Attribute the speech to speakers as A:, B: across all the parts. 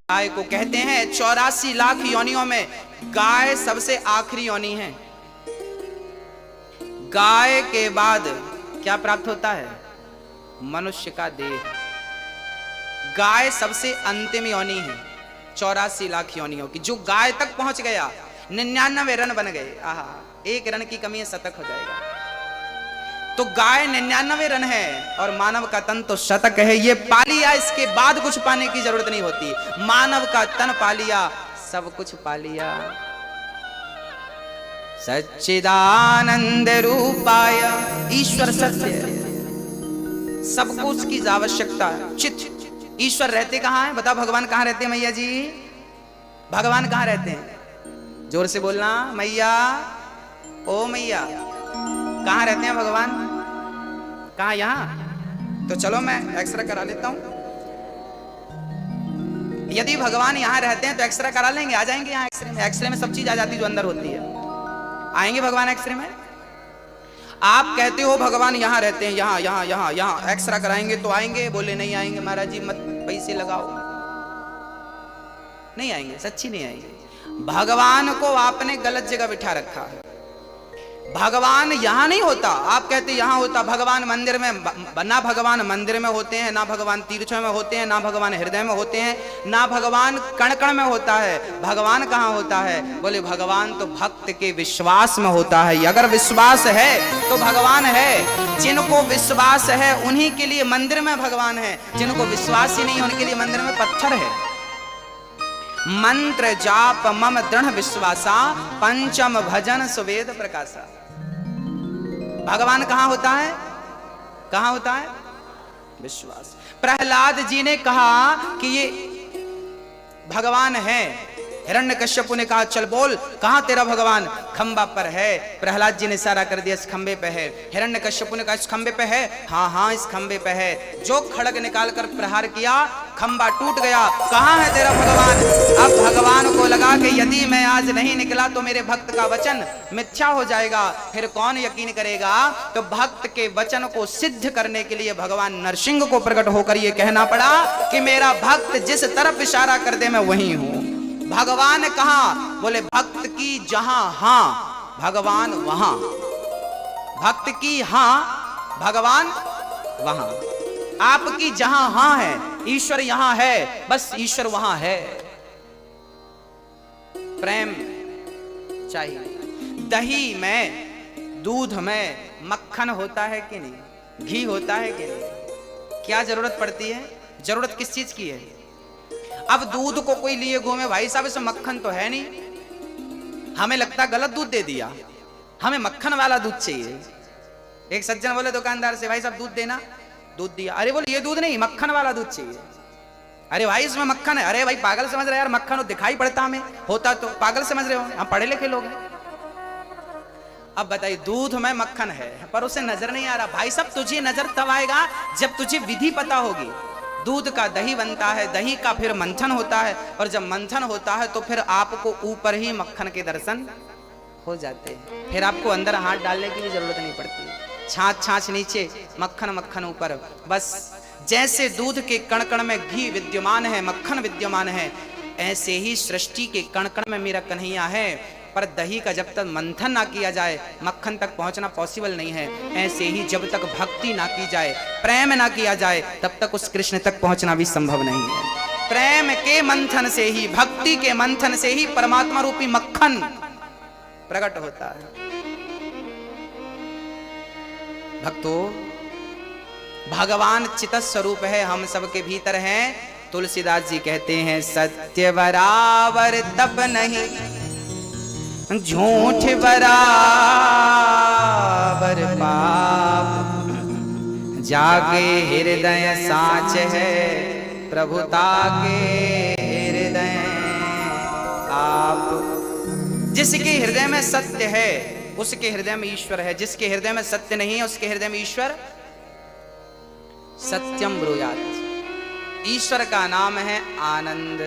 A: गाय को कहते हैं 84 लाख योनियों में गाय सबसे आखिरी योनि है। गाय के बाद क्या प्राप्त होता है? मनुष्य का देह। गाय सबसे अंतिम योनि है 84 लाख योनियों की। जो गाय तक पहुंच गया 99 रन बन गए। आहा, एक रन की कमी है, शतक हो जाएगा। तो गाय 99 रन है और मानव का तन तो शतक है। ये पा लिया, इसके बाद कुछ पाने की जरूरत नहीं होती। मानव का तन पा लिया, सब कुछ पा लिया। सच्चिदानंद रूपाय, ईश्वर सत्य है, सबको उसकी आवश्यकता है। चित ईश्वर रहते कहां है? बताओ भगवान कहां रहते हैं मैया जी? भगवान कहां रहते हैं? जोर से बोलना, मैया, ओ मैया, कहां रहते हैं भगवान? कहां? यहां? तो चलो मैं एक्सरे करा लेता हूं। यदि भगवान यहां रहते हैं तो एक्सरे करा लेंगे, आ जाएंगे यहां एक्सरे में। एक्सरे में सब चीज आ जाती है जो अंदर होती है। आएंगे भगवान एक्सरे में? आप कहते हो भगवान यहां रहते हैं, यहां यहां यहां यहां एक्सरे कराएंगे तो आएंगे? बोले नहीं आएंगे महाराज जी, मत पैसे लगाओ, नहीं आएंगे, सच्ची नहीं आएंगे। भगवान को आपने गलत जगह बिठा रखा है। भगवान यहां नहीं होता। आप कहते यहां होता। भगवान मंदिर में, ना भगवान मंदिर में होते हैं, ना भगवान तीर्थों में होते हैं, ना भगवान हृदय में होते हैं, ना भगवान कण कण में होता है। भगवान कहां होता है? बोले भगवान तो भक्त के विश्वास में होता है। अगर विश्वास है तो भगवान है। जिनको विश्वास है उन्हीं के लिए मंदिर में भगवान है। जिनको विश्वास ही नहीं उनके लिए मंदिर में पत्थर है। मंत्र जाप मम दृढ़ विश्वासा, पंचम भजन सुवेद प्रकाशा। भगवान कहां होता है? कहां होता है? विश्वास। प्रहलाद जी ने कहा कि ये भगवान है। हिरण्यकश्यप ने कहा चल बोल, कहां तेरा भगवान? खंबा पर है। प्रहलाद जी ने इशारा कर दिया, इस खंबे पे है। हिरण्यकश्यप ने कहा इस खंबे पे है? हाँ हाँ इस खंबे पे है। जो खड़ग निकाल कर प्रहार किया, खंबा टूट गया। कहां है तेरा भगवान? अब भगवान को लगा कि यदि मैं आज नहीं निकला तो मेरे भक्त का वचन मिथ्या हो जाएगा, फिर कौन यकीन करेगा? तो भक्त के वचन को सिद्ध करने के लिए भगवान नरसिंह को प्रकट होकर यह कहना पड़ा कि मेरा भक्त जिस तरफ इशारा कर दे मैं वहीं हूं। भगवान कहां? बोले भक्त की जहां हां भगवान वहां। भक्त की हां भगवान वहां। आपकी जहां हां है, ईश्वर यहां है, बस ईश्वर वहां है। प्रेम चाहिए। दही में, दूध में मक्खन होता है कि नहीं? घी होता है कि नहीं? क्या जरूरत पड़ती है? जरूरत किस चीज की है? अब दूध को कोई लिए घूमे, भाई साहब इसमें मक्खन तो है नहीं, हमें लगता गलत दूध दे दिया, हमें मक्खन वाला दूध चाहिए। एक सज्जन बोले दुकानदार से, भाई साहब दूध देना। दूध दिया। अरे बोले ये दूध नहीं, मक्खन वाला दूध चाहिए। अरे भाई इसमें मक्खन है। अरे भाई पागल समझ रहे यार, मक्खन दिखाई पड़ता हमें, होता तो पागल समझ रहे हो, हम पढ़े लिखे लोग हैं। अब बताइए दूध में मक्खन है पर उसे नजर नहीं आ रहा। भाई साहब तुझे नजर तब आएगा जब तुझे विधि पता होगी। दूध का दही बनता है, दही का फिर मंथन होता है, और जब मंथन होता है तो फिर आपको ऊपर ही मक्खन के दर्शन हो जाते हैं। फिर आपको अंदर हाथ डालने की भी जरूरत नहीं पड़ती। छाछ छाछ नीचे, मक्खन मक्खन ऊपर। बस जैसे दूध के कण कण में घी विद्यमान है, मक्खन विद्यमान है, ऐसे ही सृष्टि के कण कण में मेरा कन्हैया है। पर दही का जब तक मंथन ना किया जाए मक्खन तक पहुंचना पॉसिबल नहीं है। ऐसे ही जब तक भक्ति ना की जाए, प्रेम ना किया जाए, तब तक उस कृष्ण तक पहुंचना भी संभव नहीं है। प्रेम के मंथन से ही, भक्ति के मंथन से ही परमात्मा रूपी मक्खन प्रकट होता है। भक्तों, भगवान चित स्वरूप है, हम सबके भीतर हैं। तुलसीदास जी कहते हैं सत्य बराबर तप नहीं, झूठ बराबर पाप, जागे हृदय साच है, प्रभुता के हृदय आप। जिसके हृदय में सत्य है उसके हृदय में ईश्वर है। जिसके हृदय में सत्य नहीं है उसके हृदय में ईश्वर सत्यम ब्रूयात्। ईश्वर का नाम है आनंद।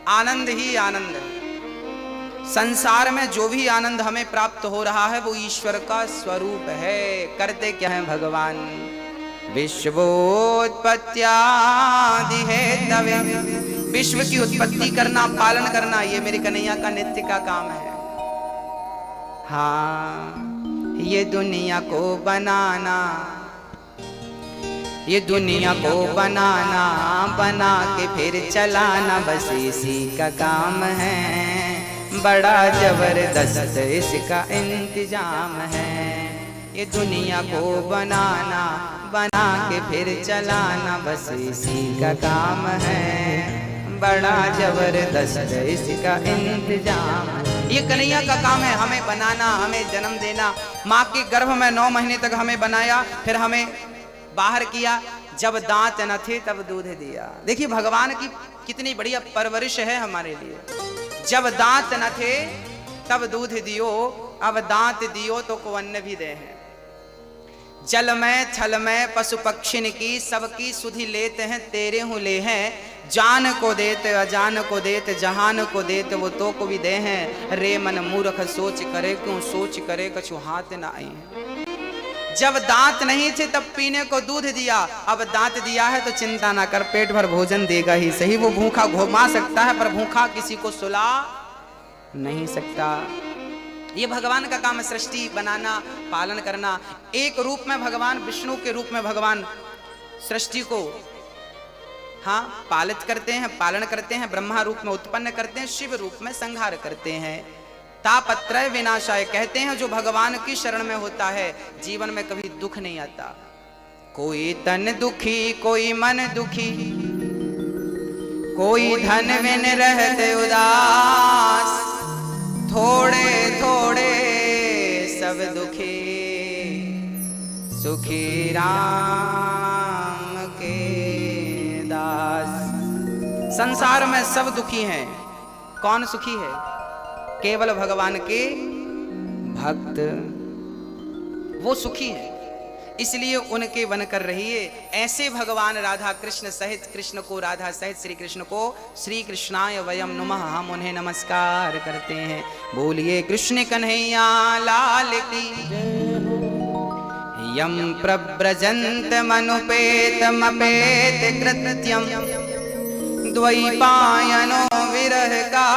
A: आनंद ही आनंद है। संसार में जो भी आनंद हमें प्राप्त हो रहा है वो ईश्वर का स्वरूप है। करते क्या है भगवान? विश्वोत्पत्त्यादि हेतवे विश्व की उत्पत्ति करना, पालन करना, ये मेरे कन्हैया का नित्य का काम है। हाँ, ये दुनिया को बनाना, ये दुनिया को बनाना, बना के फिर चलाना, बस इसी का काम है। बड़ा जबरदस्त इसका इंतजाम है। ये दुनिया को बनाना, बना के फिर चलाना, बस इसी का काम है। बड़ा जबरदस्त इसका इंतजाम है। ये कन्हैया का काम है, हमें बनाना, हमें जन्म देना। माँ के गर्भ में 9 महीने तक हमें बनाया, फिर हमें बाहर किया। जब दांत न थे तब दूध दिया। देखिए भगवान की कितनी बढ़िया परवरिश है हमारे लिए। जब दांत न थे तब दूध दियो, अब दांत दियो तो को अन्न भी दे हैं। जल में छल में पशु पक्षिन की, सबकी सुधि लेते हैं, तेरे हूँ ले हैं। जान को देते अजान को देते, जहान को देते वो तो को भी दे हैं। रे मन मूर्ख सोच करे, क्यों सोच करे कछु हाथ न आई है। जब दांत नहीं थे तब पीने को दूध दिया, अब दांत दिया है तो चिंता ना कर, पेट भर भोजन देगा ही सही। वो भूखा घुमा सकता है पर भूखा किसी को सुला नहीं सकता। ये भगवान का काम है, सृष्टि बनाना, पालन करना। एक रूप में भगवान, विष्णु के रूप में भगवान सृष्टि को हाँ पालित करते हैं, पालन करते हैं। ब्रह्मा रूप में उत्पन्न करते हैं, शिव रूप में संहार करते हैं। तापत्रय विनाशाय कहते हैं, जो भगवान की शरण में होता है जीवन में कभी दुख नहीं आता। कोई तन दुखी, कोई मन दुखी, कोई धन बिन रहते उदास। थोड़े थोड़े सब दुखी, सुखी राम के दास। संसार में सब दुखी हैं, कौन सुखी है? केवल भगवान के भक्त, वो सुखी है। इसलिए उनके वन कर रहिए। ऐसे भगवान राधा कृष्ण सहित, कृष्ण को राधा सहित श्री कृष्ण को श्री कृष्णाय वयम नमः, हम उन्हें नमस्कार करते हैं। बोलिए कृष्ण कन्हैया लाल की। यम प्रव्रजंत मनुपेतमपेत कृत्यम, द्वैपायनो विरह का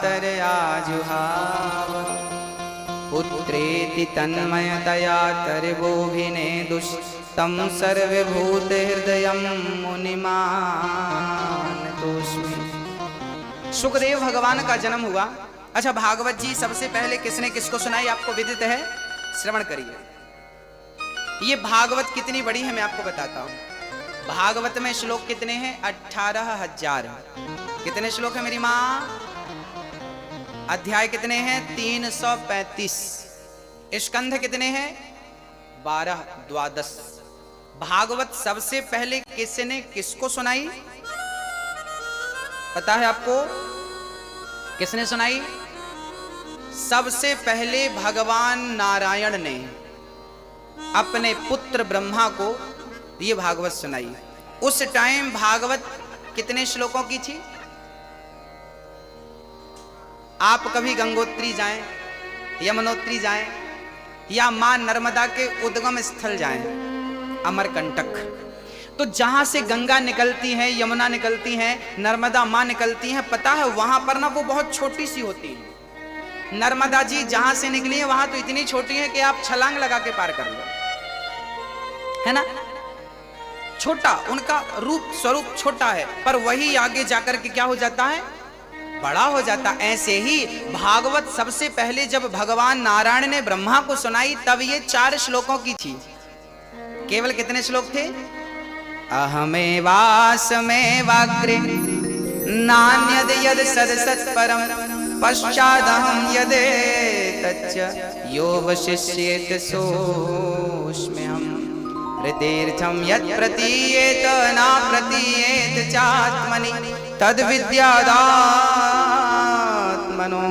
A: तरयाजुहाव। पुत्रेति तन्मयतया तर्वोभिने दुष्टं, सर्वभूत हृदयं मुनिमानतोऽस्मि। सुखदेव भगवान का जन्म हुआ। अच्छा, भागवत जी सबसे पहले किसने किसको सुनाई आपको विदित है? श्रवण करिए। ये भागवत कितनी बड़ी है मैं आपको बताता हूं। भागवत में श्लोक कितने हैं? 18,000। कितने श्लोक है मेरी माँ? अध्याय कितने हैं? 335। स्कंध कितने हैं? 12, 12। भागवत सबसे पहले किसने किसको सुनाई पता है आपको? किसने सुनाई? सबसे पहले भगवान नारायण ने अपने पुत्र ब्रह्मा को ये भागवत सुनाई। उस टाइम भागवत कितने श्लोकों की थी? आप कभी गंगोत्री जाएं, यमुनोत्री जाएं, या मां नर्मदा के उद्गम स्थल जाएं, अमरकंटक, तो जहां से गंगा निकलती है, यमुना निकलती है, नर्मदा मां निकलती है, पता है वहां पर ना वो बहुत छोटी सी होती है। नर्मदा जी जहां से निकली है वहां तो इतनी छोटी है कि आप छलांग लगा के पार कर लो, है ना? छोटा, उनका रूप स्वरूप छोटा है, पर वही आगे जाकर के क्या हो जाता है? बड़ा हो जाता। ऐसे ही भागवत सबसे पहले जब भगवान नारायण ने ब्रह्मा को सुनाई तब ये 4 श्लोकों की थी। केवल कितने श्लोक थे? अहमेवास्मेवाग्रे नान्यद यद सदसत् परम, पश्चादहं यदेतच्च यो वशिष्येत सोऽस्म्यहम्। हृदयर्थं यत् प्रतीयेत न प्रतीयेत चात्मनि, तद्विद्यादात्मनो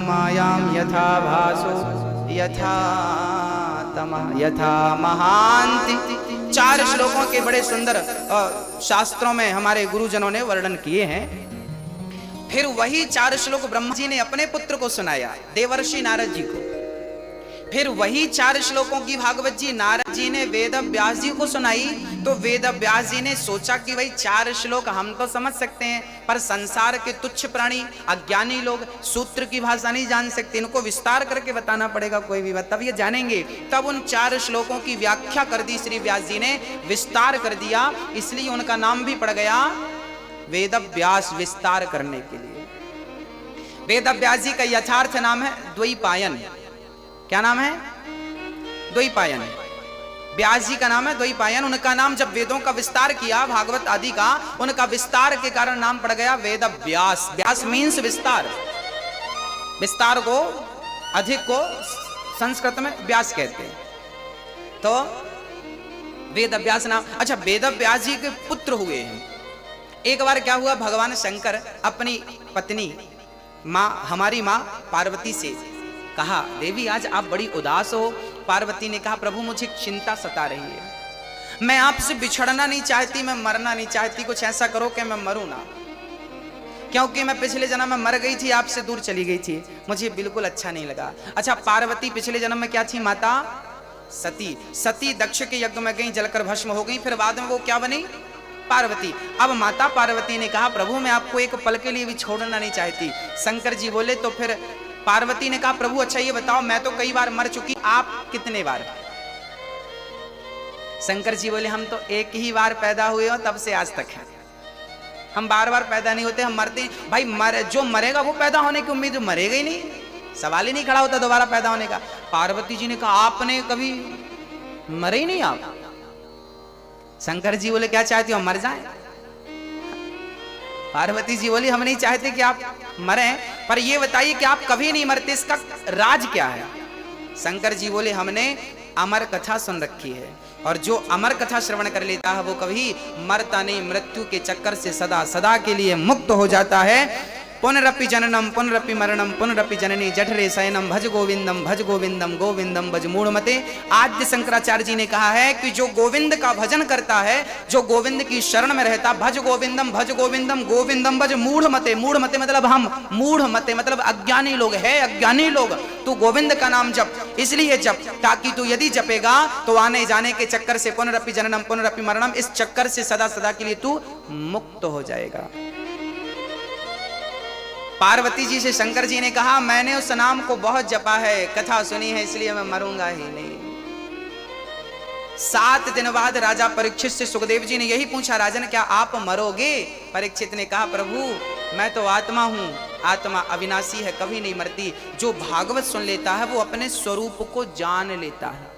A: मायां यथा भासो यथा तमः यथा महान्ति। 4 श्लोकों के बड़े सुंदर शास्त्रों में हमारे गुरुजनों ने वर्णन किए हैं। फिर वही 4 श्लोक ब्रह्मा जी ने अपने पुत्र को सुनाया, देवर्षि नारद जी को। फिर वही 4 श्लोकों की भागवत जी नारद जी ने वेद व्यास जी को सुनाई। तो वेद व्यास जी ने सोचा कि भाई 4 श्लोक हम तो समझ सकते हैं, पर संसार के तुच्छ प्राणी अज्ञानी लोग सूत्र की भाषा नहीं जान सकते, इनको विस्तार करके बताना पड़ेगा कोई भी बात, तब ये जानेंगे। तब उन 4 श्लोकों की व्याख्या कर दी श्री व्यास जी ने, विस्तार कर दिया, इसलिए उनका नाम भी पड़ गया वेद व्यास, विस्तार करने के लिए। वेद व्यास जी का यथार्थ नाम है द्वैपायन। क्या नाम है? द्वैपायन। व्यास जी का नाम है द्वैपायन। उनका नाम जब वेदों का विस्तार किया, भागवत आदि का, उनका विस्तार के कारण नाम पड़ गया वेद व्यास। व्यास मीन्स विस्तार, विस्तार को, अधिक को संस्कृत में व्यास कहते हैं। तो वेद व्यास नाम। अच्छा, वेद व्यास जी के पुत्र हुए हैं। एक बार क्या हुआ, भगवान शंकर अपनी पत्नी माँ, हमारी माँ पार्वती से कहा, देवी आज आप बड़ी उदास हो। पार्वती ने कहा, प्रभु मुझे चिंता सता रही है, मैं आपसे बिछड़ना नहीं चाहती, मैं मरना नहीं चाहती, कुछ ऐसा करो कि मैं मरूं ना, क्योंकि मैं पिछले जन्म में मर गई थी, आपसे दूर चली गई थी, मुझे बिल्कुल अच्छा नहीं लगा। अच्छा, पार्वती पिछले जन्म में क्या थी? माता सती। सती दक्ष के यज्ञ में गई, जलकर भस्म हो गई, फिर बाद में वो क्या बनी? पार्वती। अब माता पार्वती ने कहा, प्रभु मैं आपको एक पल के लिए भी छोड़ना नहीं चाहती। शंकर जी बोले, तो फिर पार्वती ने कहा, प्रभु अच्छा ये बताओ, मैं तो कई बार मर चुकी, आप कितने बार? शंकर जी बोले, हम तो एक ही बार पैदा हुए हो तब से आज तक है, हम बार बार पैदा नहीं होते, हम मरते हैं। भाई जो मरेगा वो पैदा होने की उम्मीद, मरेगा ही नहीं, सवाल ही नहीं खड़ा होता दोबारा पैदा होने का। पार्वती जी ने कहा, आपने कभी मरे ही नहीं आप? शंकर जी बोले, क्या चाहती हो, मर जाए? पार्वती जी बोली, हम नहीं चाहते कि आप मरें, पर ये बताइए कि आप कभी नहीं मरते, इसका राज क्या है? शंकर जी बोले, हमने अमर कथा सुन रखी है, और जो अमर कथा श्रवण कर लेता है वो कभी मरता नहीं, मृत्यु के चक्कर से सदा सदा के लिए मुक्त हो जाता है। पुनरपि जननम पुनरपि मरणम पुनरपि जननी जठरे शयनम भज गोविंदम गोविंदम भज मूढ़मते। आद्य शंकराचार्य जी ने कहा है कि जो गोविंद का भजन करता है, जो गोविंद की शरण में रहता, भज गोविंदम गोविंदम भज मूढ़मते। मूढ़मते मतलब हम, मूढ़मते मतलब अज्ञानी लोग है, अज्ञानी लोग। तू गोविंद का नाम जप, इसलिए जप ताकि तू यदि जपेगा तो आने जाने के चक्कर से, पुनरपि जननम पुनरपि मरणम, इस चक्कर से सदा सदा के लिए तू मुक्त हो जाएगा। पार्वती जी से शंकर जी ने कहा, मैंने उस नाम को बहुत जपा है, कथा सुनी है, इसलिए मैं मरूंगा ही नहीं। 7 दिन बाद राजा परीक्षित से सुखदेव जी ने यही पूछा, राजन क्या आप मरोगे? परीक्षित ने कहा, प्रभु मैं तो आत्मा हूं, आत्मा अविनाशी है, कभी नहीं मरती। जो भागवत सुन लेता है वो अपने स्वरूप को जान लेता है,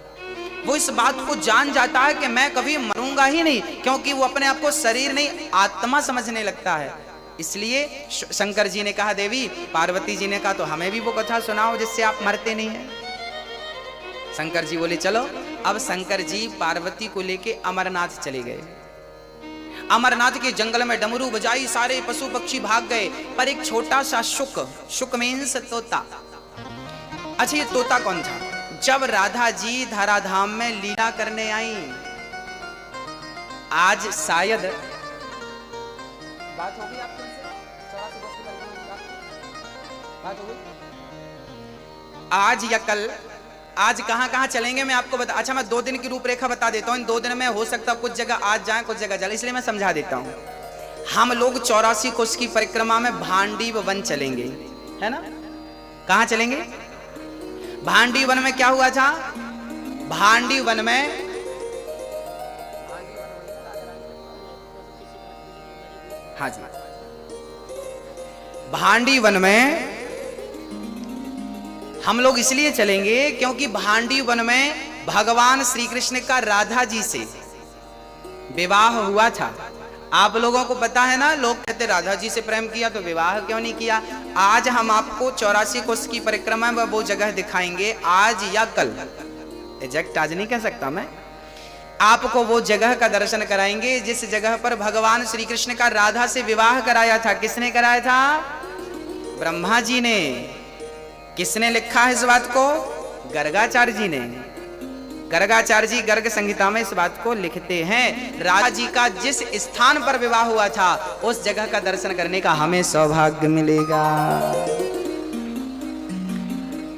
A: वो इस बात को जान जाता है कि मैं कभी मरूंगा ही नहीं, क्योंकि वो अपने आप को शरीर नहीं आत्मा समझने लगता है। इसलिए शंकर जी ने कहा, देवी, पार्वती जी ने कहा, तो हमें भी वो कथा सुनाओ जिससे आप मरते नहीं हैं। शंकर जी बोले, चलो। अब शंकर जी पार्वती को लेके अमरनाथ चले गए। अमरनाथ के जंगल में डमरू बजाई, सारे पशु पक्षी भाग गए, पर एक छोटा सा शुक मीन्स तोता। अच्छा, ये तोता कौन था? जब राधा जी धराधाम में लीला करने आई, आज शायद बात होगी आपके बात हो गई? आज या कल, आज कहां चलेंगे मैं आपको बता। अच्छा, मैं 2 दिन की रूपरेखा बता देता हूं। इन 2 दिन में हो सकता है कुछ जगह आज जाएं, कुछ जगह चले, इसलिए मैं समझा देता हूं। हम लोग 84 कोष की परिक्रमा में भांडी वन चलेंगे, है ना? कहां चलेंगे? भांडी वन में क्या हुआ था? भांडी वन में हाँ जी, भांडी वन में हम लोग इसलिए चलेंगे क्योंकि भांडी वन में भगवान श्री कृष्ण का राधा जी से विवाह हुआ था। आप लोगों को पता है ना, लोग कहते राधा जी से प्रेम किया तो विवाह क्यों नहीं किया। आज हम आपको 84 कोष की परिक्रमा में वो जगह दिखाएंगे, आज या कल, एग्जैक्ट आज नहीं कह सकता मैं, आपको वो जगह का दर्शन कराएंगे जिस जगह पर भगवान श्री कृष्ण का राधा से विवाह कराया था। किसने कराया था? ब्रह्मा जी ने। किसने लिखा है इस बात को? गर्गाचार्य जी ने। गर्गाचार्य जी गर्ग संहिता में इस बात को लिखते हैं। राधा जी का जिस स्थान पर विवाह हुआ था उस जगह का दर्शन करने का हमें सौभाग्य मिलेगा।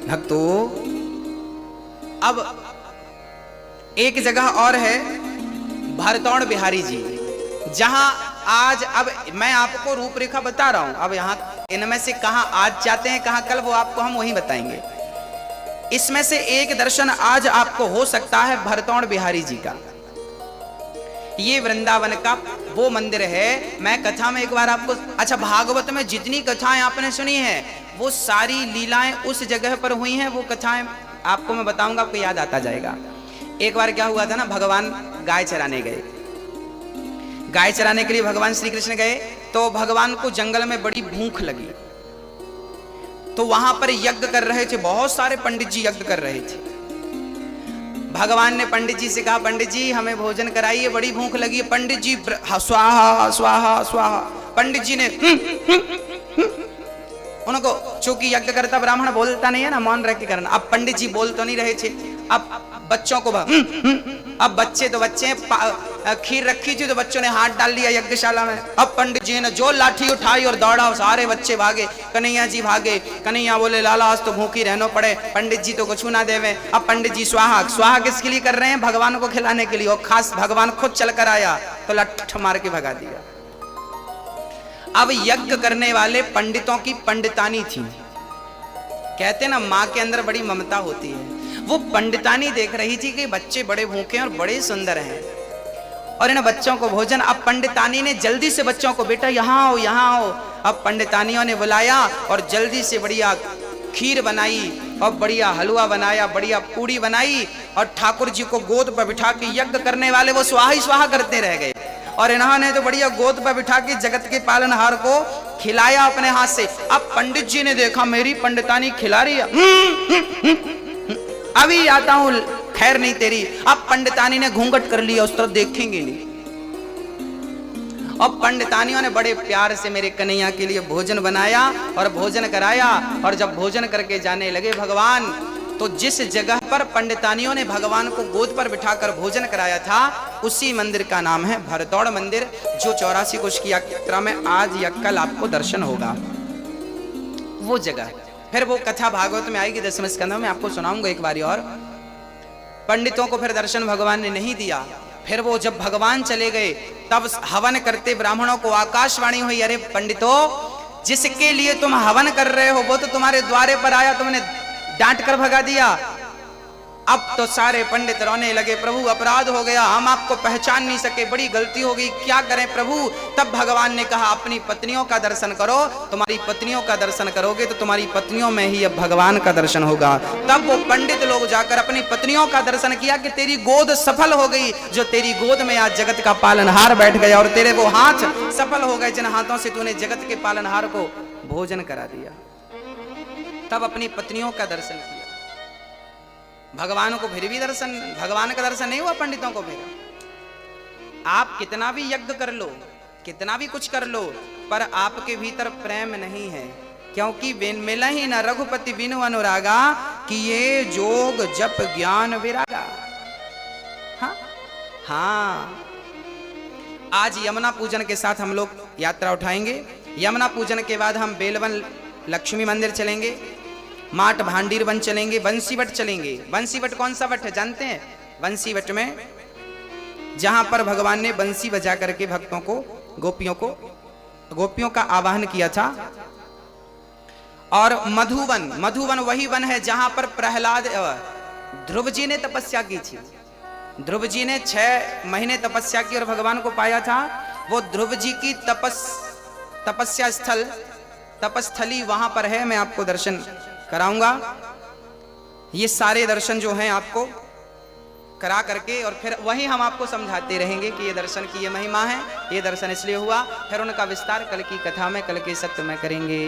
A: भक्तों, अब एक जगह और है भरतौड़ बिहारी जी, जहां आज अब मैं आपको रूपरेखा बता रहा हूं। अब यहां इनमें से कहां आज जाते हैं कहां कल, वो आपको हम वहीं बताएंगे। इसमें से एक दर्शन आज आपको हो सकता है भरतौड़ बिहारी जी का। ये वृंदावन का वो मंदिर है। मैं कथा में एक बार आपको, अच्छा भागवत में जितनी कथाएं आपने सुनी है वो सारी लीलाएं उस जगह पर हुई हैं। वो कथाएं आपको मैं बताऊंगा, आपको याद आता जाएगा। एक बार क्या हुआ था ना, भगवान गाय चराने गए। गाय चराने के लिए भगवान श्री कृष्ण गए, तो भगवान को जंगल में बड़ी भूख लगी, तो वहां पर यज्ञ कर रहे थे, बहुत सारे पंडित जी यज्ञ कर रहे थे। भगवान ने पंडित जी से कहा, पंडित जी हमें भोजन कराइए, बड़ी भूख लगी है। पंडित जी स्वाहा स्वाहा स्वाहा, पंडित जी ने उनको, चूंकि यज्ञ करता ब्राह्मण बोलता नहीं है ना, मौन रख के करना। अब पंडित जी बोल तो नहीं रहे थे, अब बच्चों को अब बच्चे तो बच्चे, खीर रखी थी तो बच्चों ने हाथ डाल दिया यज्ञशाला में। अब पंडित जी ने जो लाठी उठाई और दौड़ा, सारे बच्चे भागे, कन्हैया जी भागे। कन्हैया बोले लाला आज तो भूखी रहना पड़े, पंडित जी तो कुछ ना देवे। अब पंडित जी स्वाहा स्वाहा किसके लिए कर रहे हैं? भगवान को खिलाने के लिए, और खास भगवान खुद चल कर आया तो लठ मार के भगा दिया। अब यज्ञ करने वाले पंडितों की पंडितानी थी, कहते ना माँ के अंदर बड़ी ममता होती है। वो पंडितानी देख रही थी कि बच्चे बड़े भूखे हैं और बड़े सुंदर हैं, और इन बच्चों को भोजन। अब पंडितानी ने जल्दी से बच्चों को, बेटा यहाँ आओ यहाँ आओ। अब पंडितानियों ने बुलाया और जल्दी से बढ़िया खीर बनाई और बढ़िया हलवा बनाया, बढ़िया पूड़ी बनाई, और ठाकुर जी को गोद पर बिठा के यज्ञ करने वाले वो स्वाहा ही स्वाहा करते रह गए। और इन्होंने तो बढ़िया गोद पर बिठा के जगत के पालनहार को खिलाया अपने हाथ से। अब पंडित जी ने देखा मेरी पंडितानी खिला रही है, अभी आता हूं, खैर नहीं तेरी। अब पंडितानी ने घूंघट कर लिया, उस तरफ देखेंगे नहीं। और पंडितानियों ने बड़े प्यार से मेरे कन्हैया के लिए भोजन बनाया और भोजन कराया। और जब भोजन करके जाने लगे भगवान, तो जिस जगह पर पंडितानियों ने भगवान को गोद पर बिठाकर भोजन कराया था, उसी मंदिर का नाम है भरतौड़ मंदिर, जो 84 कोष की यात्रा में आज या कल आपको दर्शन होगा। वो जगह, फिर वो कथा भागवत में आएगी 10वें स्कंध में, आपको सुनाऊंगा एक बारी और। पंडितों को फिर दर्शन भगवान ने नहीं दिया। फिर वो जब भगवान चले गए, तब हवन करते ब्राह्मणों को आकाशवाणी हुई, अरे पंडितों, जिसके लिए तुम हवन कर रहे हो वो तो तुम्हारे द्वारे पर आया, तुमने डांट कर भगा दिया। अब तो सारे पंडित रोने लगे, प्रभु अपराध हो गया, हम आपको पहचान नहीं सके, बड़ी गलती हो गई, क्या करें प्रभु। तब भगवान ने कहा, अपनी पत्नियों का दर्शन करो, तुम्हारी पत्नियों का दर्शन करोगे तो तुम्हारी पत्नियों में ही अब भगवान का दर्शन होगा। तब वो पंडित लोग जाकर अपनी पत्नियों का दर्शन किया कि तेरी गोद सफल हो गई, जो तेरी गोद में आज जगत का पालनहार बैठ गया, और तेरे वो हाथ सफल हो गए जिन हाथों से तूने जगत के पालनहार को भोजन करा दिया। तब अपनी पत्नियों का दर्शन किया। भगवान को फिर भी दर्शन, भगवान का दर्शन नहीं हुआ पंडितों को। फिर आप कितना भी यज्ञ कर लो, कितना भी कुछ कर लो, पर आपके भीतर प्रेम नहीं है, क्योंकि मिला ही न रघुपति बिनु अनुरागा, कि ये जोग जप ज्ञान विरागा। हाँ, आज यमुना पूजन के साथ हम लोग यात्रा उठाएंगे। यमुना पूजन के बाद हम बेलवन लक्ष्मी मंदिर चलेंगे, माट भांडीर वन चलेंगे, बंसीवट चलेंगे। बंसीवट कौन सा वट है जानते हैं? बंसीवट में जहां पर भगवान ने बंसी बजा करके भक्तों को, गोपियों का आवाहन किया था। और मधुवन, मधुवन वही वन है जहां पर प्रहलाद, ध्रुव जी ने तपस्या की थी। ध्रुव जी ने 6 महीने तपस्या की और भगवान को पाया था। वो ध्रुव जी की तपस्या स्थल, तपस्थली वहां पर है, मैं आपको दर्शन कराऊंगा। ये सारे दर्शन जो हैं आपको करा करके, और फिर वही हम आपको समझाते रहेंगे कि ये दर्शन की ये महिमा है, ये दर्शन इसलिए हुआ। फिर उनका विस्तार कल की कथा में, कल के सत्य में करेंगे।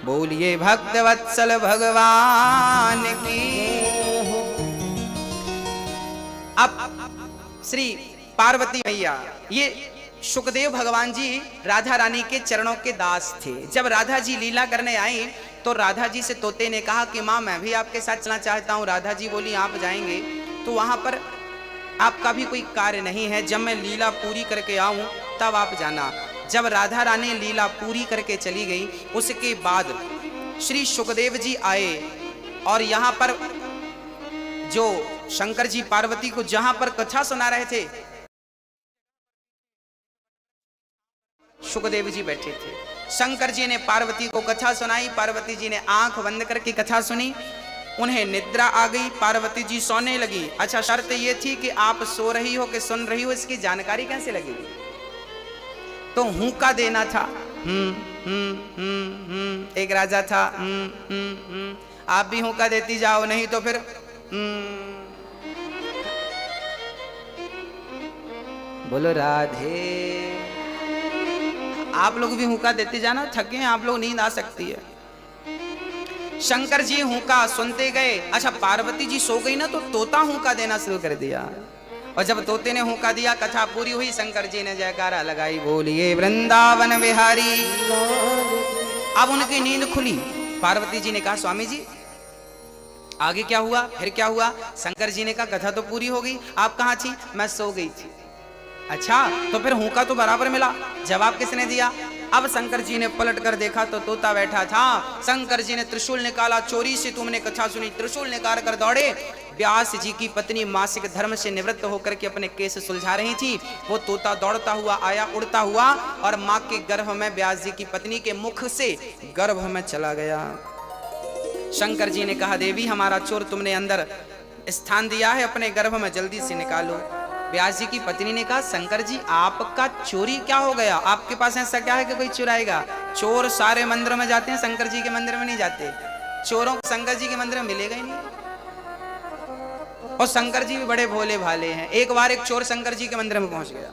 A: बोलिए भक्त वत्सल भगवान की। अब श्री पार्वती मैया, ये सुखदेव भगवान जी राधा रानी के चरणों के दास थे। जब राधा जी लीला करने आई तो राधा जी से तोते ने कहा कि माँ मैं भी आपके साथ चलना चाहता हूँ। राधा जी बोली आप जाएंगे तो वहां पर आपका भी कोई कार्य नहीं है, जब मैं लीला पूरी करके आऊं तब आप जाना। जब राधा रानी लीला पूरी करके चली गई, उसके बाद श्री सुखदेव जी आए और यहाँ पर जो शंकर जी पार्वती को जहां पर कथा सुना रहे थे, सुखदेव जी बैठे थे। शंकर जी ने पार्वती को कथा सुनाई, पार्वती जी ने आंख बंद करके कथा सुनी, उन्हें निद्रा आ गई, पार्वती जी सोने लगी। अच्छा, शर्त ये थी कि आप सो रही हो कि सुन रही हो इसकी जानकारी कैसे लगेगी? तो हुक्का देना था। एक राजा था, आप भी हुक्का देती जाओ, नहीं तो फिर बोलो राधे। आप लोग भी हुक्का देते जाना, थके हैं आप लोग, नींद आ सकती है। शंकर जी हुक्का सुनते गए। अच्छा, पार्वती जी सो गई ना, तो तोता हुक्का देना शुरू कर दिया, और जब तोते ने हुक्का दिया, कथा पूरी हुई, शंकर जी ने जयकारा लगाई, बोलिए वृंदावन बिहारी। अब उनकी नींद खुली। पार्वती जी ने कहा, स्वामी जी आगे क्या हुआ, फिर क्या हुआ? शंकर जी ने कहा, कथा तो पूरी हो गई, आप कहाँ थी? मैं सो गई थी। अच्छा, तो फिर हुक्का तो बराबर मिला, जवाब किसने दिया? अब शंकर जी ने पलट कर देखा तो तोता बैठा था। शंकर जी ने त्रिशूल निकाला, चोरी से तुमने कथा सुनी, त्रिशूल निकाल कर दौड़े। व्यास जी की पत्नी मासिक धर्म से निवृत्त होकर के अपने केस सुलझा रही थी। वो तोता दौड़ता हुआ आया, उड़ता हुआ, और माँ के गर्भ में, व्यास जी की पत्नी के मुख से गर्भ में चला गया। शंकर जी ने कहा, देवी हमारा चोर तुमने अंदर स्थान दिया है, अपने गर्भ में जल्दी से निकालो। व्यास जी की पत्नी ने कहा, शंकर जी आपका चोरी क्या हो गया? आपके पास ऐसा क्या है कि कोई चुराएगा? चोर सारे मंदिर में जाते हैं, शंकर जी के मंदिर में नहीं जाते। चोरों को शंकर जी के मंदिर में मिलेगा ही नहीं, और शंकर जी भी बड़े भोले भाले हैं। एक बार एक चोर शंकर जी के मंदिर में पहुंच गया,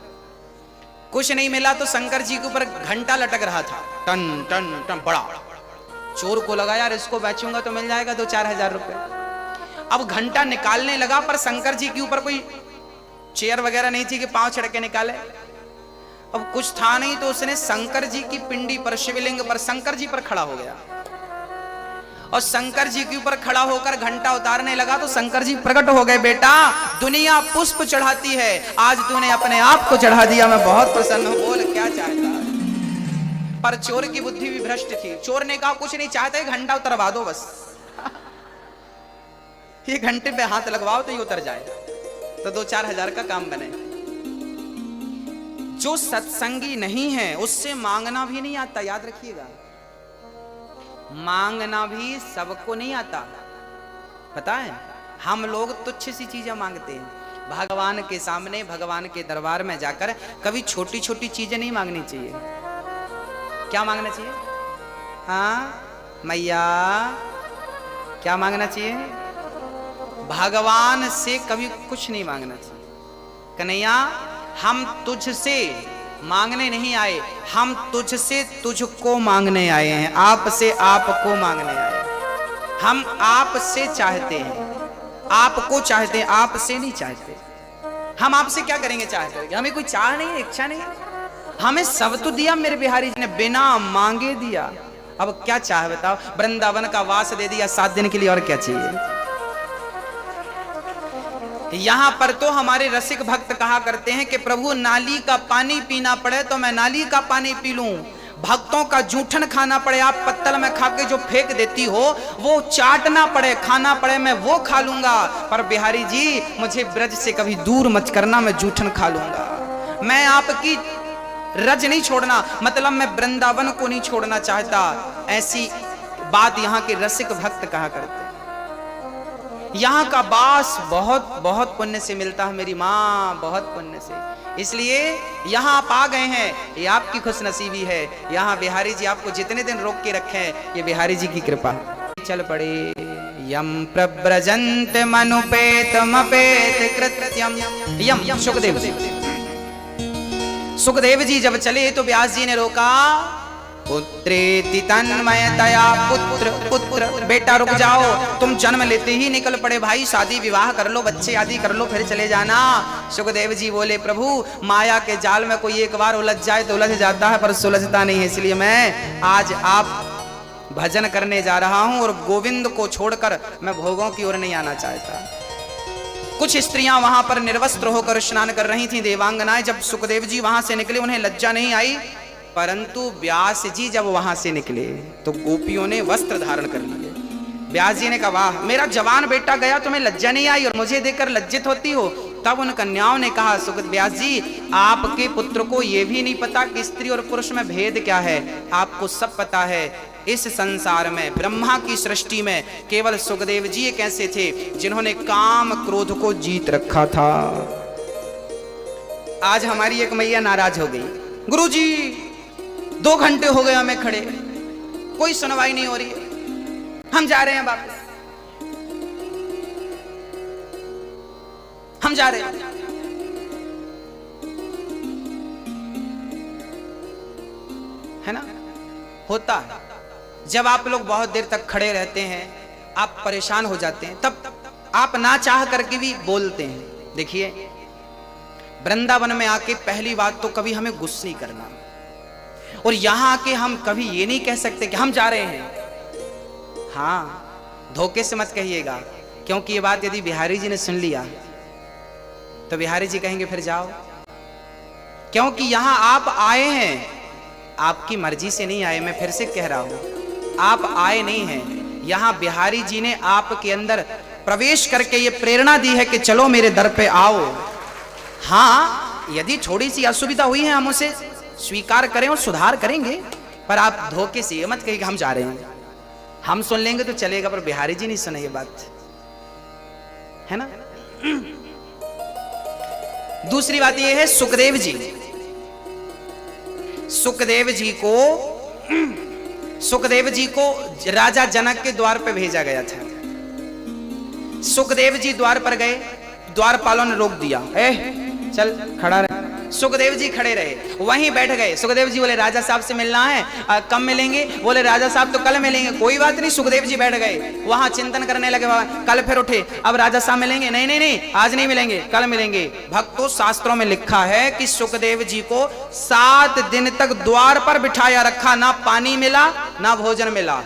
A: कुछ नहीं मिला तो शंकर जी के ऊपर घंटा लटक रहा था, टन टन टन, बड़ा। चोर को लगा यार इसको बेचूंगा तो मिल जाएगा 2-4 हजार रुपए। अब घंटा निकालने लगा, पर शंकर जी के ऊपर कोई चेयर वगैरह नहीं थी कि पांव छिड़ के निकाले। अब कुछ था नहीं, तो उसने शंकर जी की पिंडी पर, शिवलिंग पर, शंकर जी पर खड़ा हो गया, और शंकर जी के ऊपर खड़ा होकर घंटा उतारने लगा। तो शंकर जी प्रकट हो गए, बेटा दुनिया पुष्प चढ़ाती है, आज तूने अपने आप को चढ़ा दिया, मैं बहुत प्रसन्न हूं, बोल क्या चाहता है? पर चोर की बुद्धि भी भ्रष्ट थी। चोर ने कहा, कुछ नहीं चाहते, घंटा उतरवा दो बस, ये घंटे पे हाथ लगवाओ तो ये उतर जाए, तो 2-4 हजार का काम बने। जो सत्संगी नहीं है उससे मांगना भी नहीं आता, याद रखिएगा। मांगना भी सबको नहीं आता, पता है? हम लोग तुच्छ सी चीजें मांगते हैं। भगवान के सामने, भगवान के दरबार में जाकर कभी छोटी छोटी चीजें नहीं मांगनी चाहिए। क्या मांगना चाहिए? हाँ मैया, क्या मांगना चाहिए? भगवान से कभी कुछ नहीं मांगना चाहिए। कन्हैया हम तुझसे मांगने नहीं आए, हम तुझसे तुझको मांगने आए हैं, आपसे आपको मांगने आए हैं। हम आपसे चाहते हैं, आपको चाहते हैं, आपसे नहीं चाहते। हम आपसे क्या करेंगे चाहते? हमें कोई चाह नहीं है, इच्छा नहीं है। हमें सब तो दिया मेरे बिहारी जी ने, बिना मांगे दिया। अब क्या चाह बताओ? वृंदावन का वास दे दिया 7 दिन के लिए, और क्या चाहिए? यहां पर तो हमारे रसिक भक्त कहा करते हैं कि प्रभु नाली का पानी पीना पड़े तो मैं नाली का पानी पी लूं, भक्तों का जूठन खाना पड़े, आप पत्तल में खा के जो फेंक देती हो वो चाटना पड़े, खाना पड़े, मैं वो खा लूंगा। पर बिहारी जी मुझे ब्रज से कभी दूर मत करना, मैं जूठन खा लूंगा। मैं आपकी रज नहीं छोड़ना, मतलब मैं वृंदावन को नहीं छोड़ना चाहता। ऐसी बात यहाँ के रसिक भक्त कहा करते। यहाँ का बास बहुत बहुत पुण्य से मिलता है मेरी माँ, बहुत पुण्य से। इसलिए यहाँ आप आ गए हैं, ये आपकी खुशनसीबी है। यहाँ बिहारी जी आपको जितने दिन रोक के रखे हैं, ये बिहारी जी की कृपा। चल पड़े। यम प्रव्रजन्त मनुपेतमपेत कृत्यम। यम सुखदेव जी, सुखदेव जी जब चले तो व्यास जी ने रोका। पुत्रेति तन्मयतया, पुत्र पुत्र, बेटा रुक जाओ, तुम जन्म लेते ही निकल पड़े भाई, शादी विवाह कर लो, बच्चे आदि कर लो, फिर चले जाना। सुखदेव जी बोले, प्रभु माया के जाल में कोई एक बार उलझ जाए तो उलझ जाता है, पर सुलझता नहीं है। इसलिए मैं आज आप भजन करने जा रहा हूं, और गोविंद को छोड़कर मैं भोगों की ओर नहीं आना चाहता। कुछ स्त्रियां वहां पर निर्वस्त्र होकर स्नान कर रही थीं, देवांगनाएं। जब सुखदेव जी वहां से निकले उन्हें लज्जा नहीं आई, परंतु व्यास जी जब वहां से निकले तो गोपियों ने वस्त्र धारण कर लिए। व्यास जी ने कहा, वाह मेरा जवान बेटा गया, तुम्हें लज्जा नहीं आई और मुझे देखकर लज्जित होती हो। तब उन कन्याओं ने कहा, सुगत व्यास जी आपके पुत्र को यह भी नहीं पता कि स्त्री और पुरुष में भेद क्या है, आपको सब पता है। इस संसार में ब्रह्मा की सृष्टि में केवल सुखदेव जी एक ऐसे थे जिन्होंने काम क्रोध को जीत रखा था। आज हमारी एक मैया नाराज हो गई, गुरुजी 2 घंटे हो गए हमें खड़े, कोई सुनवाई नहीं हो रही है, हम जा रहे हैं वापस, हम जा रहे हैं। है ना, होता है जब आप लोग बहुत देर तक खड़े रहते हैं, आप परेशान हो जाते हैं, तब आप ना चाह करके भी बोलते हैं। देखिए वृंदावन में आके पहली बात तो कभी हमें गुस्सा नहीं करना, और यहां आके हम कभी ये नहीं कह सकते कि हम जा रहे हैं। हाँ, धोखे से मत कहिएगा, क्योंकि ये बात यदि बिहारी जी ने सुन लिया तो बिहारी जी कहेंगे फिर जाओ, क्योंकि यहां आप आए हैं, आपकी मर्जी से नहीं आए। मैं फिर से कह रहा हूं, आप आए नहीं हैं, यहां बिहारी जी ने आपके अंदर प्रवेश करके ये प्रेरणा दी है कि चलो मेरे दर पे आओ। हाँ, यदि थोड़ी सी असुविधा हुई है हम उसे स्वीकार करें और सुधार करेंगे, पर आप धोखे से ये मत कहिए कि हम जा रहे हैं। हम सुन लेंगे तो चलेगा, पर बिहारी जी नहीं सुने ये बात, है ना। दूसरी बात ये है, सुखदेव जी को राजा जनक के द्वार पे भेजा गया था। सुखदेव जी द्वार पर गए, द्वारपालों ने रोक दिया, चल खड़ा रहे। सुखदेव जी खड़े रहे, वहीं बैठ गए। सुखदेव जी बोले राजा साहब से मिलना है, कब मिलेंगे? बोले राजा साहब तो कल मिलेंगे। कोई बात नहीं, सुखदेव जी बैठ गए, वहां चिंतन करने लगे। कल फिर उठे, अब राजा साहब मिलेंगे? नहीं नहीं नहीं, आज नहीं मिलेंगे, कल मिलेंगे। भक्तों, शास्त्रों में लिखा है कि सुखदेव जी को 7 दिन तक द्वार पर बिठाया रखा, ना पानी मिला ना भोजन मिला।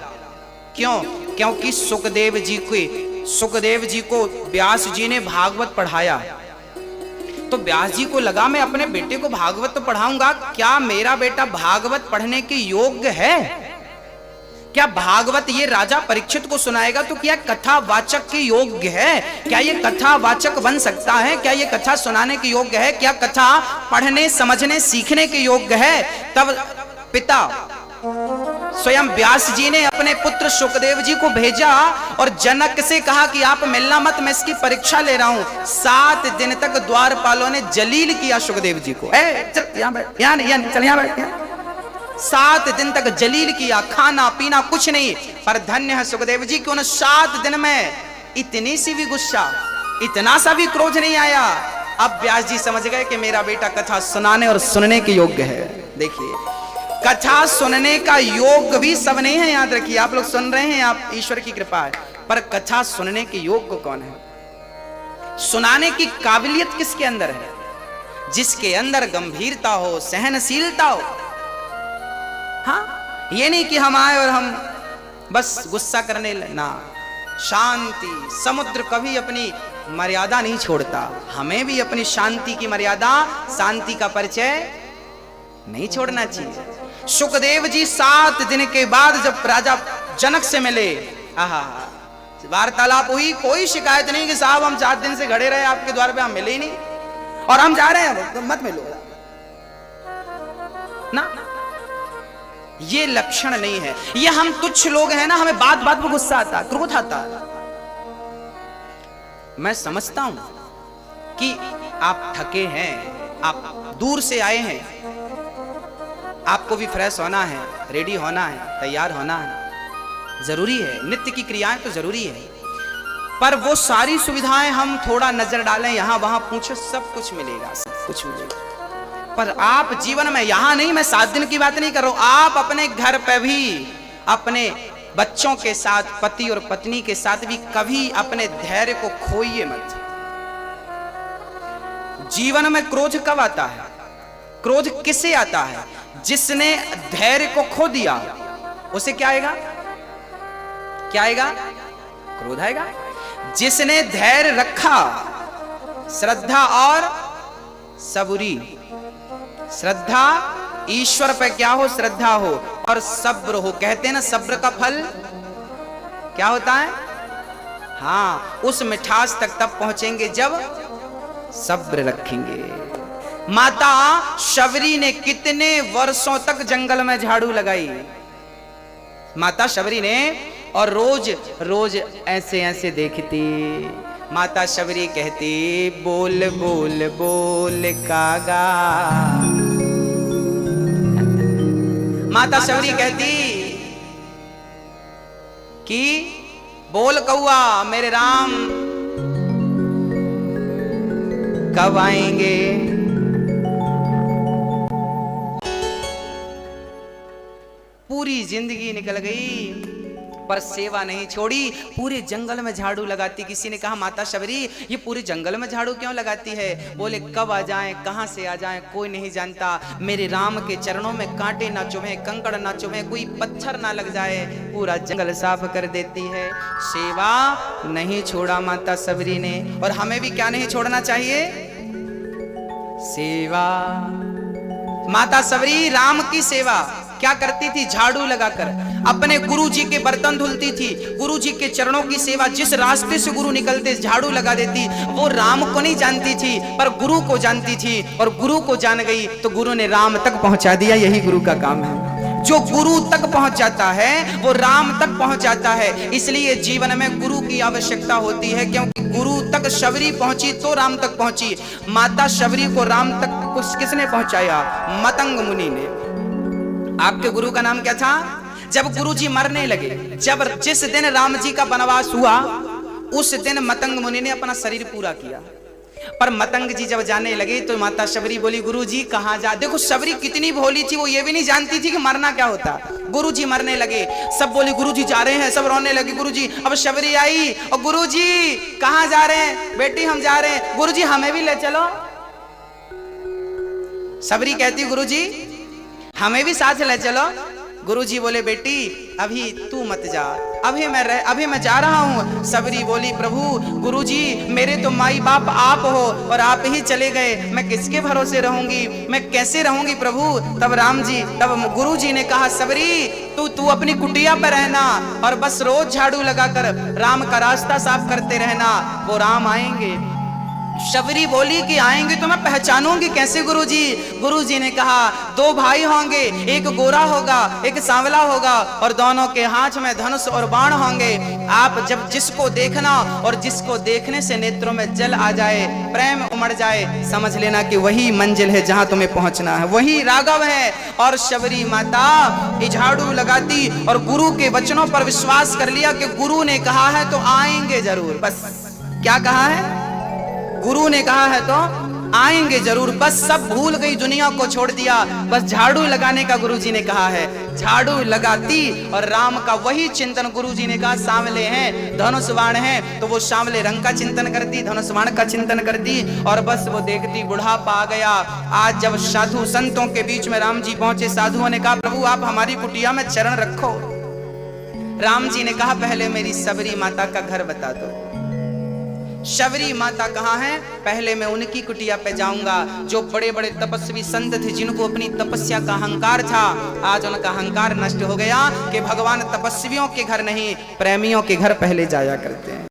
A: क्यों? क्योंकि सुखदेव जी को व्यास जी ने भागवत पढ़ाया। तो व्यास जी को लगा मैं अपने बेटे को भागवत तो पढ़ाऊंगा, क्या मेरा बेटा भागवत पढ़ने के योग्य है? क्या भागवत ये राजा परीक्षित को सुनाएगा तो क्या कथावाचक के योग्य है? क्या ये कथावाचक बन सकता है? क्या ये कथा सुनाने के योग्य है? क्या कथा पढ़ने समझने सीखने के योग्य है? तब पिता स्वयं व्यास जी ने अपने पुत्र सुखदेव जी को भेजा और जनक से कहा कि आप मिलना मत, मैं इसकी परीक्षा ले रहा हूं। 7 दिन तक द्वारपालों ने जलील किया सुखदेव जी को। चल यहां बैठ, यहां नहीं, चल यहां बैठ। 7 दिन तक जलील किया, खाना पीना कुछ नहीं। पर धन्य है सुखदेव जी कि उन 7 दिन में इतनी सी भी गुस्सा, इतना सा भी क्रोध नहीं आया। अब व्यास जी समझ गए कि मेरा बेटा कथा सुनाने और सुनने के योग्य है। देखिए, कथा सुनने का योग भी सब नहीं है, याद रखिए। आप लोग सुन रहे हैं, आप ईश्वर की कृपा है, पर कथा सुनने के योग्य कौन है? सुनाने की काबिलियत किसके अंदर है? जिसके अंदर गंभीरता हो, सहनशीलता हो। हाँ, ये नहीं कि हम आए और हम बस गुस्सा करने ना। शांति, समुद्र कभी अपनी मर्यादा नहीं छोड़ता, हमें भी अपनी शांति की मर्यादा, शांति का परिचय नहीं छोड़ना चाहिए। सुखदेव जी 7 दिन के बाद जब राजा जनक से मिले, वार्तालाप हुई, कोई शिकायत नहीं कि साहब हम 4 दिन से खड़े रहे आपके द्वार पे, हम मिले ही नहीं और हम जा रहे हैं, तो मत मिलो ना। ये लक्षण नहीं है। ये हम तुच्छ लोग हैं ना, हमें बात बात पर गुस्सा आता, क्रोध आता। मैं समझता हूं कि आप थके हैं, आप दूर से आए हैं, आपको भी फ्रेश होना है, रेडी होना है, तैयार होना है, जरूरी है। नित्य की क्रियाएं तो जरूरी है, पर वो सारी सुविधाएं हम थोड़ा नजर डालें, यहां वहां पूछो, सब कुछ मिलेगा, सब कुछ मिलेगा। पर आप जीवन में, यहां नहीं, मैं 7 दिन की बात नहीं कर रहा हूं, आप अपने घर पे भी, अपने बच्चों के साथ, पति और पत्नी के साथ भी कभी अपने धैर्य को खोइए मत। जीवन में क्रोध कब आता है? क्रोध किसे आता है? जिसने धैर्य को खो दिया, उसे क्या आएगा? क्या आएगा? क्रोध आएगा। जिसने धैर्य रखा, श्रद्धा और सबूरी, श्रद्धा ईश्वर पे क्या हो? श्रद्धा हो और सब्र हो। कहते हैं ना, सब्र का फल क्या होता है? हाँ, उस मिठास तक तब पहुंचेंगे जब सब्र रखेंगे। माता शबरी ने कितने वर्षों तक जंगल में झाड़ू लगाई, माता शबरी ने, और रोज रोज ऐसे ऐसे देखती। माता शबरी कहती, बोल बोल बोल कागा। माता शबरी कहती कि बोल कौआ, मेरे राम कब आएंगे? पूरी जिंदगी निकल गई पर सेवा नहीं छोड़ी, पूरे जंगल में झाड़ू लगाती। किसी ने कहा, माता शबरी ये पूरे जंगल में झाड़ू क्यों लगाती है? बोले, कब आ जाएं, कहां से आ जाएं, कोई नहीं जानता। मेरे राम के चरणों में कांटे ना चुभे, कंकड़ ना चुभे, कोई पत्थर ना लग जाए, पूरा जंगल साफ कर देती है। सेवा नहीं छोड़ा माता शबरी ने। और हमें भी क्या नहीं छोड़ना चाहिए? सेवा। माता शबरी राम की सेवा क्या करती थी? झाड़ू लगाकर अपने गुरु जी के बर्तन धुलती थी, गुरु जी के चरणों की सेवा। जिस रास्ते से गुरु निकलते झाड़ू लगा देती। वो राम को नहीं जानती थी पर गुरु को जानती थी, और गुरु को जान गई तो गुरु ने राम तक पहुंचा दिया। यही गुरु का काम है। जो गुरु तक पहुंच जाता है वो राम तक पहुंच जाता है। इसलिए जीवन में गुरु की आवश्यकता होती है, क्योंकि गुरु तक शबरी पहुंची तो राम तक पहुंची। माता शबरी को राम तक किसने पहुंचाया? मतंग मुनि ने। आपके गुरु का नाम क्या था? जब गुरु जी मरने लगे, जिस दिन राम जी का वनवास हुआ, उस दिन मतंग मुनि ने अपना शरीर पूरा किया। पर मतंग जी जब जाने लगे तो माता शबरी बोली, गुरु जी कहाँ जा? देखो शबरी कितनी भोली थी, वो ये भी नहीं जानती थी कि मरना क्या होता। गुरु जी मरने लगे, सब बोले गुरु जी जा रहे हैं, सब रोने लगे। गुरु जी, अब शबरी आई और गुरु जी कहाँ जा रहे हैं? बेटी हम जा रहे हैं। गुरु जी हमें भी ले चलो। शबरी कहती, गुरु जी हमें भी साथ ले चलो। गुरुजी बोले, बेटी अभी तू मत जा, अभी मैं जा रहा हूँ। शबरी बोली, प्रभु गुरुजी मेरे तो माई बाप आप हो और आप ही चले गए, मैं किसके भरोसे रहूंगी, मैं कैसे रहूंगी प्रभु? तब गुरुजी ने कहा, शबरी तू अपनी कुटिया पर रहना और बस रोज झाड़ू लगाकर राम का रास्ता साफ करते रहना, वो राम आएंगे। शबरी बोली कि आएंगे तो मैं पहचानूंगी कैसे गुरुजी? गुरुजी ने कहा, दो भाई होंगे, एक गोरा होगा एक सांवला होगा, और दोनों के हाथ में धनुष और बाण होंगे। आप जब जिसको देखना और जिसको देखने से नेत्रों में जल आ जाए, प्रेम उमड़ जाए, समझ लेना कि वही मंजिल है जहां तुम्हें पहुंचना है, वही राघव है। और शबरी माता झाड़ू लगाती और गुरु के वचनों पर विश्वास कर लिया कि गुरु ने कहा है तो आएंगे जरूर। बस क्या कहा है? गुरु ने कहा है तो आएंगे जरूर। बस सब भूल गई, दुनिया को छोड़ दिया, बस झाड़ू लगाने का गुरुजी ने कहा है। झाड़ू लगाती और राम का वही चिंतन। गुरुजी ने कहा सांवले हैं, धनुष बाण है, तो वो सांवले रंग का चिंतन करती, धनुष बाण का चिंतन करती, और बस वो देखती बुढ़ापा आ गया। आज जब साधु संतों के बीच में राम जी पहुंचे, साधुओं ने कहा, प्रभु आप हमारी कुटिया में चरण रखो। राम जी ने कहा, पहले मेरी शबरी माता का घर बता दो। शबरी माता कहाँ है? पहले मैं उनकी कुटिया पे जाऊंगा। जो बड़े बड़े तपस्वी संत थे, जिनको अपनी तपस्या का अहंकार था, आज उनका अहंकार नष्ट हो गया कि भगवान तपस्वियों के घर नहीं, प्रेमियों के घर पहले जाया करते हैं।